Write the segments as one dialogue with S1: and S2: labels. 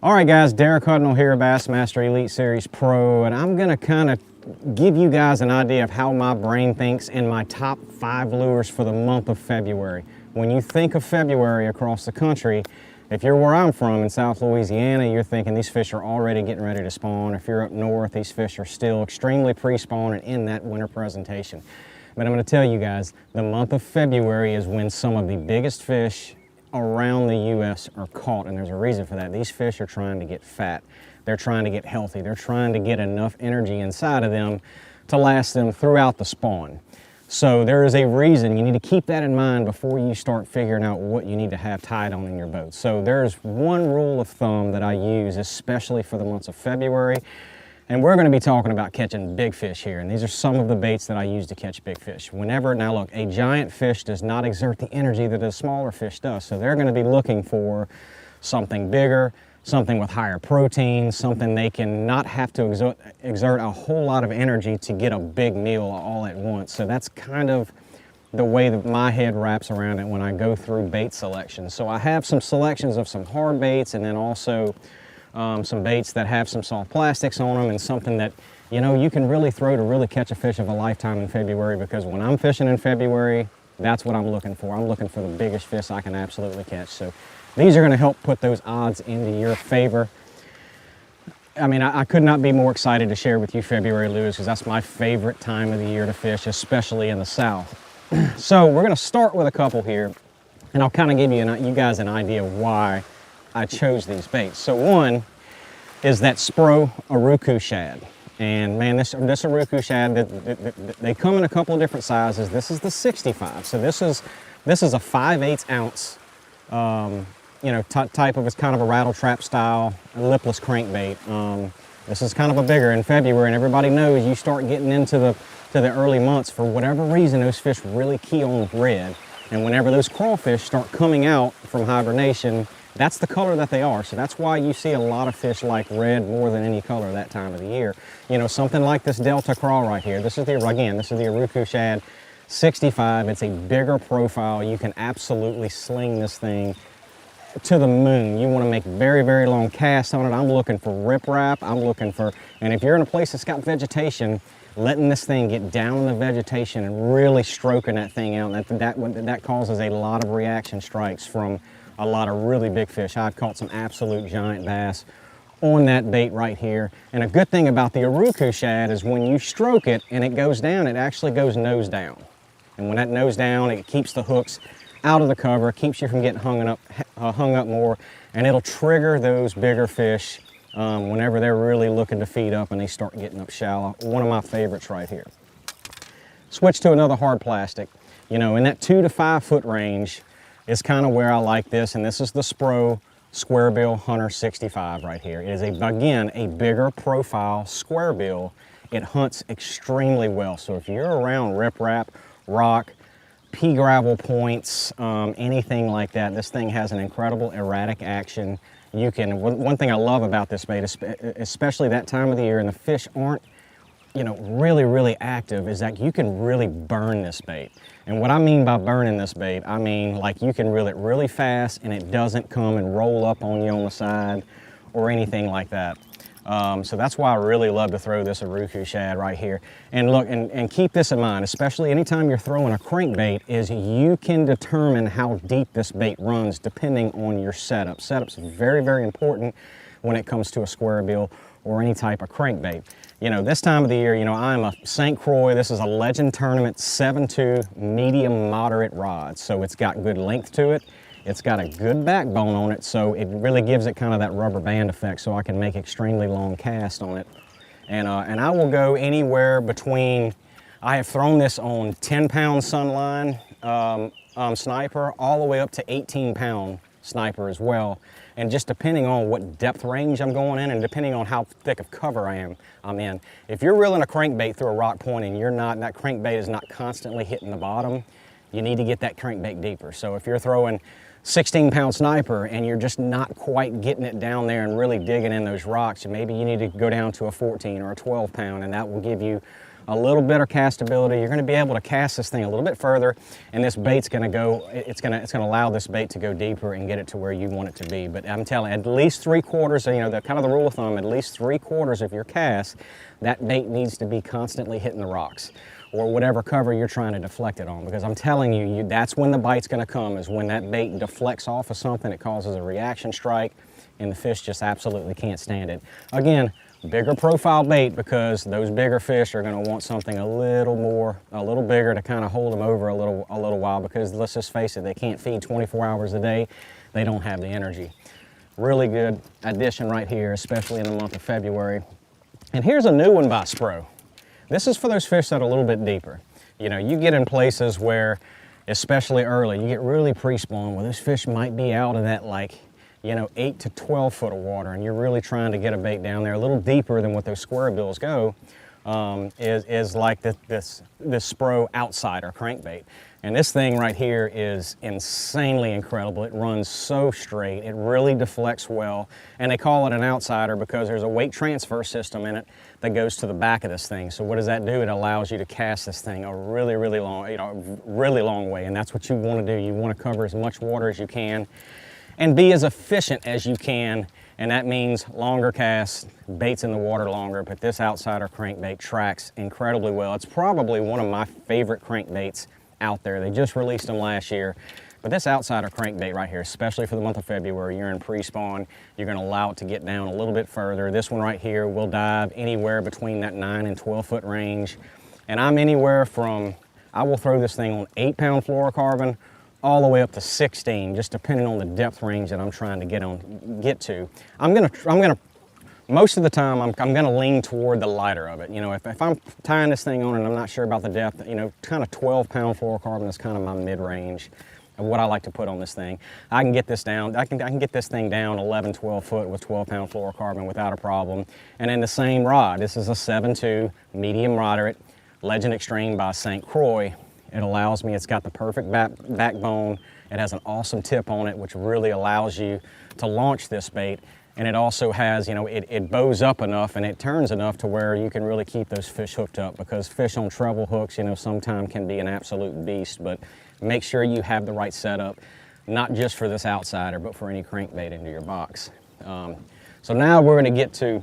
S1: All right guys, Derek Hudnall here, Bassmaster Elite Series Pro, and I'm gonna kind of give you guys an idea of how my brain thinks in my top 5 lures for the month of February. When you think of February across the country, if you're where I'm from in South Louisiana, you're thinking these fish are already getting ready to spawn. If you're up north, these fish are still extremely pre-spawn and in that winter presentation. But I'm gonna tell you guys, the month of February is when some of the biggest fish around the U.S. are caught, and there's a reason for that. These fish are trying to get fat. They're trying to get healthy. They're trying to get enough energy inside of them to last them throughout the spawn. So there is a reason. You need to keep that in mind before you start figuring out what you need to have tied on in your boat. So there's one rule of thumb that I use, especially for the months of February, and we're going to be talking about catching big fish here, and these are some of the baits that I use to catch big fish. Now look, a giant fish does not exert the energy that a smaller fish does, so they're going to be looking for something bigger, something with higher protein, something they can not have to exert a whole lot of energy to get a big meal all at once. So that's kind of the way that my head wraps around it when I go through bait selection. So I have some selections of some hard baits, and then also some baits that have some soft plastics on them, and something that, you know, you can really throw to really catch a fish of a lifetime in February, because when I'm fishing in February, that's what I'm looking for. I'm looking for the biggest fish I can absolutely catch. So these are going to help put those odds into your favor. I mean, I could not be more excited to share with you February lures, because that's my favorite time of the year to fish, especially in the South. So we're going to start with a couple here, and I'll kind of give you guys an idea of why I chose these baits. So one is that Spro Uruku shad. And man, this Uruku shad, they come in a couple of different sizes. This is the 65. So this is a 5/8 ounce, you know, type of, it's kind of a rattle trap style, lipless crankbait. This is kind of a bigger in February, and everybody knows you start getting into the early months, for whatever reason, those fish really key on red. And whenever those crawfish start coming out from hibernation, that's the color that they are. So that's why you see a lot of fish like red more than any color that time of the year. You know, something like this Delta Craw right here. This is the Uruku shad 65. It's a bigger profile. You can absolutely sling this thing to the moon. You want to make very, very long casts on it. I'm looking for riprap. And if you're in a place that's got vegetation, letting this thing get down in the vegetation and really stroking that thing out, that causes a lot of reaction strikes from a lot of really big fish. I've caught some absolute giant bass on that bait right here. And a good thing about the Uruku shad is when you stroke it and it goes down, it actually goes nose down. And when that nose down, it keeps the hooks out of the cover, keeps you from getting hung up more, and it'll trigger those bigger fish whenever they're really looking to feed up and they start getting up shallow. One of my favorites right here. Switch to another hard plastic. You know, in that 2 to 5 foot range is kind of where I like this, and this is the Spro Square Bill Hunter 65 right here. It is, again, a bigger profile square bill. It hunts extremely well. So if you're around riprap, rock, pea gravel points, anything like that, this thing has an incredible erratic action. You can, one thing I love about this bait, especially that time of the year and the fish aren't, you know, really active, is that you can really burn this bait. And what I mean by burning this bait, I mean like you can reel it really fast and it doesn't come and roll up on you on the side or anything like that. So that's why I really love to throw this Uruku shad right here. And look, and keep this in mind, especially anytime you're throwing a crankbait, is you can determine how deep this bait runs depending on your setup. Setup's very important when it comes to a square bill or any type of crankbait. You know, this time of the year, you know, I'm a St. Croix. This is a Legend Tournament 7.2 medium moderate rod. So it's got good length to it. It's got a good backbone on it, so it really gives it kind of that rubber band effect, so I can make extremely long casts on it. And I will go anywhere between, I have thrown this on 10-pound sunline sniper all the way up to 18-pound sniper as well. And just depending on what depth range I'm going in and depending on how thick of cover I'm in. If you're reeling a crankbait through a rock point and that crankbait is not constantly hitting the bottom, you need to get that crankbait deeper. So if you're throwing 16-pound sniper and you're just not quite getting it down there and really digging in those rocks, maybe you need to go down to a 14 or a 12-pound, and that will give you a little better castability. You're going to be able to cast this thing a little bit further, and this bait's going to go, it's going to allow this bait to go deeper and get it to where you want it to be. But I'm telling you, at least 3/4, you know, the kind of the rule of thumb, at least 3/4 of your cast, that bait needs to be constantly hitting the rocks or whatever cover you're trying to deflect it on, because I'm telling you, that's when the bite's going to come, is when that bait deflects off of something, it causes a reaction strike, and the fish just absolutely can't stand it. Again, bigger profile bait, because those bigger fish are going to want something a little bigger to kind of hold them over a little while, because let's just face it, they can't feed 24 hours a day. They don't have the energy. Really good addition right here, especially in the month of February. And here's a new one by Spro. This is for those fish that are a little bit deeper. You know, you get in places where, especially early, you get really pre-spawn where those fish might be out of that, like, you know, 8 to 12 foot of water, and you're really trying to get a bait down there a little deeper than what those square bills go, is like this Spro Outsider crankbait. And this thing right here is insanely incredible. It runs so straight, it really deflects well, and they call it an outsider because there's a weight transfer system in it that goes to the back of this thing. So what does that do? It allows you to cast this thing a really long, you know, really long way, and that's what you want to do. You want to cover as much water as you can and be as efficient as you can, and that means longer casts, baits in the water longer, but this outsider crankbait tracks incredibly well. It's probably one of my favorite crankbaits out there. They just released them last year, but this outsider crankbait right here, especially for the month of February, you're in pre-spawn, you're going to allow it to get down a little bit further. This one right here will dive anywhere between that 9 and 12 foot range, and I'm anywhere from, I will throw this thing on 8-pound fluorocarbon all the way up to 16, just depending on the depth range that I'm trying to get to. I'm gonna most of the time I'm gonna lean toward the lighter of it. You know, if I'm tying this thing on and I'm not sure about the depth, you know, kind of 12-pound fluorocarbon is kind of my mid-range of what I like to put on this thing. I can get this down, I can get this thing down 11, 12 foot with 12-pound fluorocarbon without a problem. And then the same rod, this is a 7.2 medium moderate Legend Extreme by St. Croix. It allows me, it's got the perfect backbone. It has an awesome tip on it, which really allows you to launch this bait. And it also has, you know, it bows up enough and it turns enough to where you can really keep those fish hooked up, because fish on treble hooks, you know, sometimes can be an absolute beast. But make sure you have the right setup, not just for this outsider, but for any crankbait into your box. So now we're going to get to,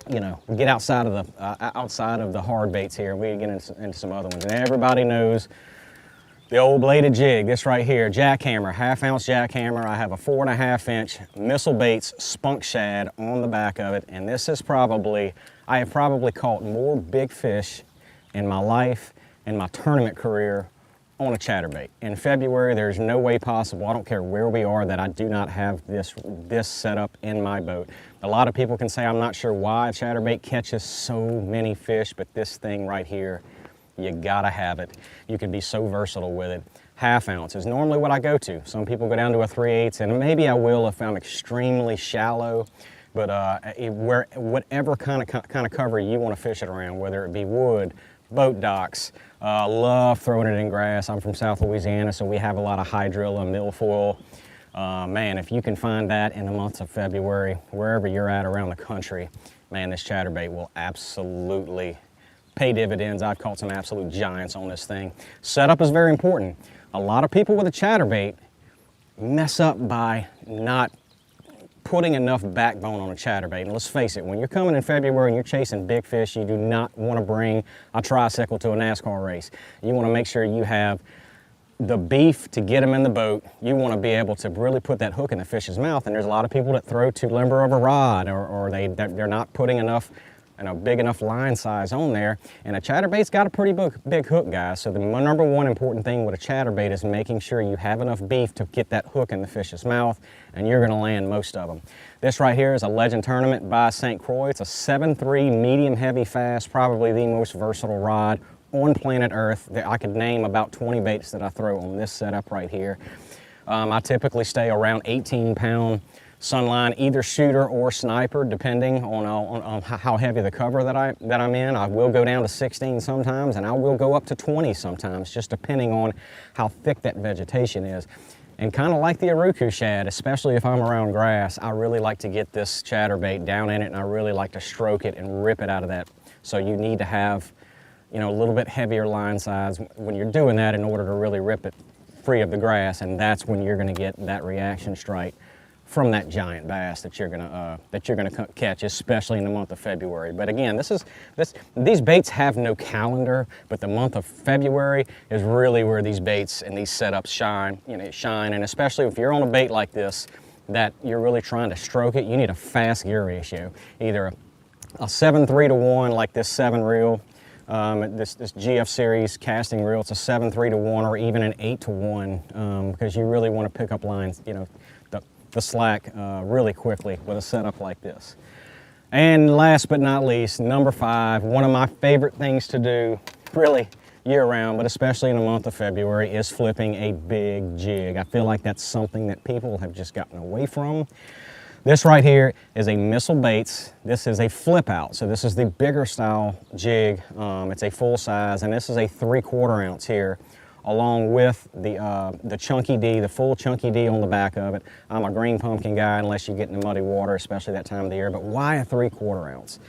S1: you know, we get outside of the hard baits here. We get into some other ones. And everybody knows the old bladed jig, this right here, jackhammer, 1/2 ounce jackhammer. I have a 4.5 inch Missile Baits spunk shad on the back of it. And this is probably, I have probably caught more big fish in my life, in my tournament career, on a chatterbait. In February, there's no way possible, I don't care where we are, that I do not have this setup in my boat. A lot of people can say, I'm not sure why a chatterbait catches so many fish, but this thing right here, you gotta have it. You can be so versatile with it. 1/2 ounce is normally what I go to. Some people go down to a 3/8, and maybe I will if I'm extremely shallow, but whatever kind of cover you want to fish it around, whether it be wood, boat docks, love throwing it in grass. I'm from South Louisiana, so we have a lot of hydrilla and milfoil. Man, if you can find that in the months of February, wherever you're at around the country, man, this chatterbait will absolutely pay dividends. I've caught some absolute giants on this thing. Setup is very important. A lot of people with a chatterbait mess up by not putting enough backbone on a chatterbait. And let's face it, when you're coming in February and you're chasing big fish, you do not want to bring a tricycle to a NASCAR race. You want to make sure you have the beef to get them in the boat. You want to be able to really put that hook in the fish's mouth. And there's a lot of people that throw too limber of a rod, or they're not putting enough, big enough line size on there. And a chatterbait's got a pretty big hook, guys. So the number one important thing with a chatterbait is making sure you have enough beef to get that hook in the fish's mouth, and you're gonna land most of them. This right here is a Legend Tournament by St. Croix. It's a 7.3 medium heavy fast, probably the most versatile rod on planet Earth. I could name about 20 baits that I throw on this setup right here. I typically stay around 18-pound sunline, either shooter or sniper, depending on how heavy the cover that I'm in. I will go down to 16 sometimes, and I will go up to 20 sometimes, just depending on how thick that vegetation is. And kind of like the Uruku shad, especially if I'm around grass, I really like to get this chatterbait down in it, and I really like to stroke it and rip it out of that. So you need to have you know, a little bit heavier line size when you're doing that in order to really rip it free of the grass, and that's when you're going to get that reaction strike from that giant bass that you're gonna catch, especially in the month of February. But again, these baits have no calendar, but the month of February is really where these baits and these setups shine. You know, and especially if you're on a bait like this that you're really trying to stroke it, you need a fast gear ratio, either a 7-3 to 1 like this 7 reel. This GF series casting reel, it's a 7-3 to 1, or even an 8 to 1, because you really want to pick up lines, you know, the slack really quickly with a setup like this. And last but not least, number 5, one of my favorite things to do, really year-round, but especially in the month of February, is flipping a big jig. I feel like that's something that people have just gotten away from. This right here is a Missile Baits. This is a flip out, so this is the bigger style jig. It's a full size, and this is a 3/4 ounce here, along with the Chunky D, the full Chunky D on the back of it. I'm a green pumpkin guy unless you get in the muddy water, especially that time of the year, but why a 3/4 ounce?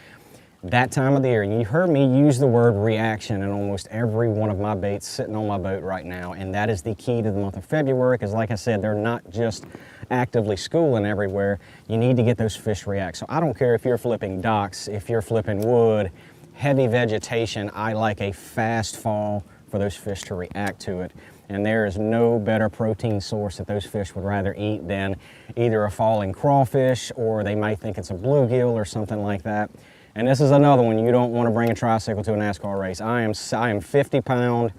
S1: That time of the year, and you heard me use the word reaction in almost every one of my baits sitting on my boat right now, and that is the key to the month of February, because like I said, they're not just actively schooling everywhere. You need to get those fish react. So I don't care if you're flipping docks, if you're flipping wood, heavy vegetation, I like a fast fall for those fish to react to it. And there is no better protein source that those fish would rather eat than either a falling crawfish, or they might think it's a bluegill or something like that. And this is another one, you don't want to bring a tricycle to a NASCAR race. I am 50-pound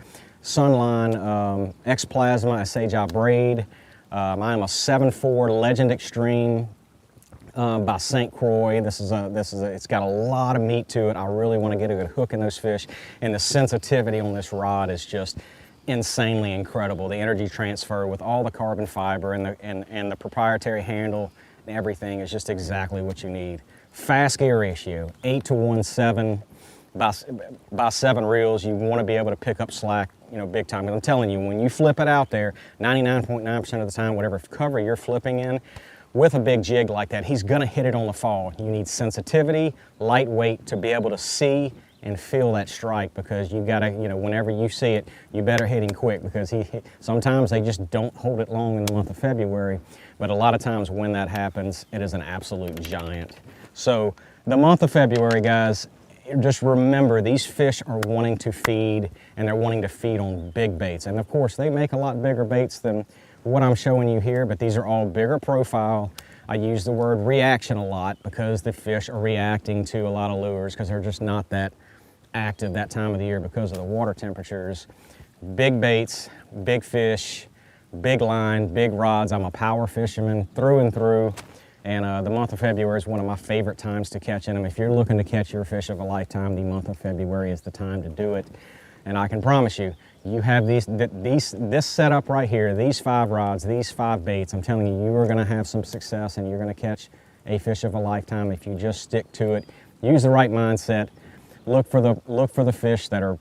S1: Sunline X-Plasma Sage braid. I am a 7.4 Legend Extreme by St. Croix. It's got a lot of meat to it. I really want to get a good hook in those fish, and the sensitivity on this rod is just insanely incredible. The energy transfer with all the carbon fiber and the proprietary handle and everything is just exactly what you need. Fast gear ratio, 8 to 1, 7 by 7 reels. You want to be able to pick up slack, you know, big time. And I'm telling you, when you flip it out there, 99.9% of the time, whatever cover you're flipping in, with a big jig like that, he's gonna hit it on the fall. You need sensitivity, lightweight to be able to see and feel that strike, because you gotta, you know, whenever you see it, you better hit him quick, because sometimes they just don't hold it long in the month of February. But a lot of times when that happens, it is an absolute giant. So the month of February, guys, just remember, these fish are wanting to feed, and they're wanting to feed on big baits. And of course, they make a lot bigger baits than what I'm showing you here, but these are all bigger profile. I use the word reaction a lot because the fish are reacting to a lot of lures, because they're just not that active that time of the year because of the water temperatures. Big baits, big fish, big line, big rods. I'm a power fisherman through and through. And the month of February is one of my favorite times to catch in them. If you're looking to catch your fish of a lifetime, the month of February is the time to do it. And I can promise you, you have this setup right here, these 5 rods, these 5 baits, I'm telling you, you are gonna have some success, and you're gonna catch a fish of a lifetime if you just stick to it. Use the right mindset. Look for the fish that are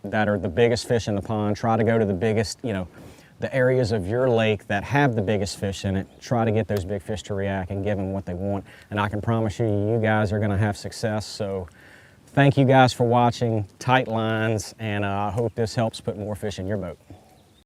S1: that are the biggest fish in the pond. Try to go to the biggest, you know, the areas of your lake that have the biggest fish in it. Try to get those big fish to react and give them what they want. And I can promise you, you guys are gonna have success. So thank you guys for watching. Tight lines, and I hope this helps put more fish in your boat.